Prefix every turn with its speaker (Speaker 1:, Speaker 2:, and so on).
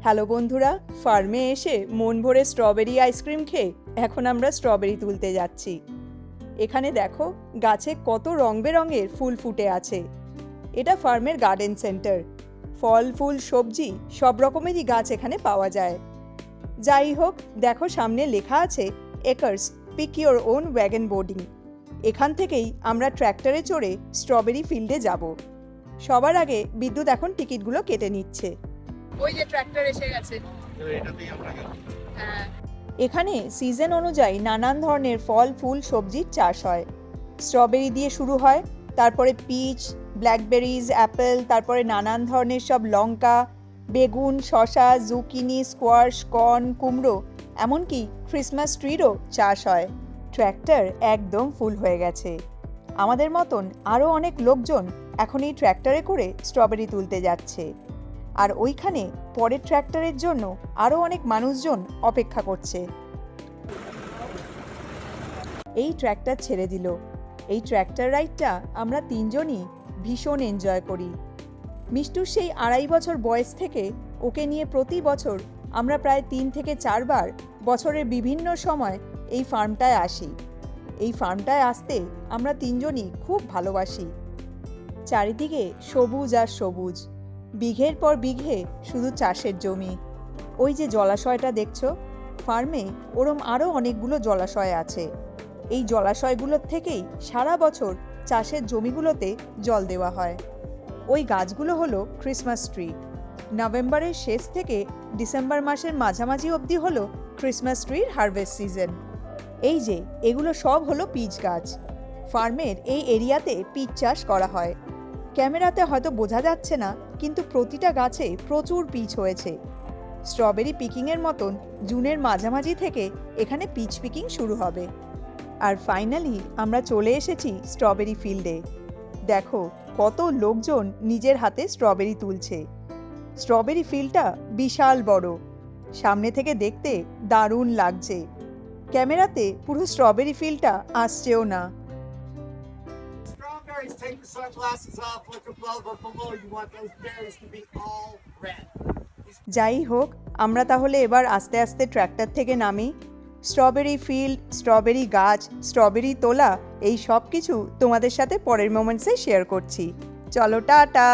Speaker 1: Hello বন্ধুরা, ফার্মে এসে মন ভরে স্ট্রবেরি আইসক্রিম খেয়ে এখন আমরা স্ট্রবেরি তুলতে যাচ্ছি। এখানে দেখো গাছে কত রং বেরঙের ফুল ফুটে আছে। এটা ফার্মের গার্ডেন সেন্টার। ফল ফুল সবজি সব রকমেরই গাছ এখানে পাওয়া যায়। যাই হোক, দেখো সামনে লেখা আছে acres pick your own wagon boarding. এখান থেকেই আমরা ট্র্যাক্টরে চড়ে স্ট্রবেরি ফিল্ডে যাব। সবার আগে বিদ্যুৎ এখন টিকিটগুলো কেটে নিচ্ছে। ওই যে ট্র্যাক্টর এসে গেছে। এখানে সিজন অনুযায়ী নানান ধরনের ফল ফুল সবজির চাষ হয়। স্ট্রবেরি দিয়ে শুরু হয়, তারপরে পিচ, ব্ল্যাকবেরিজ, অ্যাপেল, তারপরে নানান ধরনের সব লঙ্কা, বেগুন, শসা, জুকিনি, স্কোয়াশ, কর্ন, কুমড়ো, এমনকি ক্রিসমাস ট্রিরও চাষ হয়। ট্র্যাক্টর একদম ফুল হয়ে গেছে। আমাদের মতন আরও অনেক লোকজন এখন এই ট্র্যাক্টরে করে স্ট্রবেরি তুলতে যাচ্ছে। আর ওইখানে পরের ট্র্যাক্টরের জন্য আরও অনেক মানুষজন অপেক্ষা করছে। এই ট্র্যাক্টর ছেড়ে দিল। এই ট্র্যাক্টর রাইডটা আমরা তিনজনই ভীষণ এনজয় করি। মিষ্টুর সেই 2.5 বছর বয়স থেকে ওকে নিয়ে প্রতি বছর আমরা প্রায় 3 থেকে 4 বার বছরের বিভিন্ন সময় এই ফার্মটায় আসি। এই ফার্মটায় আসতে আমরা তিনজনই খুব ভালোবাসি। চারিদিকে সবুজ আর সবুজ, বিঘের পর বিঘে শুধু চাষের জমি। ওই যে জলাশয়টা দেখছো, ফার্মে ওরম আরও অনেকগুলো জলাশয় আছে। এই জলাশয়গুলোর থেকেই সারা বছর চাষের জমিগুলোতে জল দেওয়া হয়। ওই গাছগুলো হলো ক্রিসমাস ট্রি। নভেম্বরের শেষ থেকে ডিসেম্বর মাসের মাঝামাঝি অবধি হলো ক্রিসমাস ট্রির হারভেস্ট সিজন। এই যে এগুলো সব হলো পিচ গাছ। ফার্মের এই এরিয়াতে পিচ চাষ করা হয়। ক্যামেরাতে হয়তো বোঝা যাচ্ছে না, কিন্তু প্রতিটা গাছে প্রচুর পিচ হয়েছে। স্ট্রবেরি পিকিংয়ের মতন জুনের মাঝামাঝি থেকে এখানে পিচ পিকিং শুরু হবে। আর ফাইনালি আমরা চলে এসেছি স্ট্রবেরি ফিল্ডে। দেখো কত লোকজন নিজের হাতে স্ট্রবেরি তুলছে। স্ট্রবেরি ফিল্ডটা বিশাল বড়, সামনে থেকে দেখতে দারুণ লাগছে। ক্যামেরাতে পুরো স্ট্রবেরি ফিল্ডটা আসছেও না।
Speaker 2: Take the sunglasses off, look above or below. You want those berries to be all red.
Speaker 1: যাই হোক, আমরা তাহলে এবার আস্তে আস্তে ট্র্যাক্টর থেকে নামি। স্ট্রবেরি ফিল্ড, স্ট্রবেরি গাছ, স্ট্রবেরি তোলা, এই সব কিছু তোমাদের সাথে পরের মোমেন্টসে শেয়ার করছি। চলো টাটা।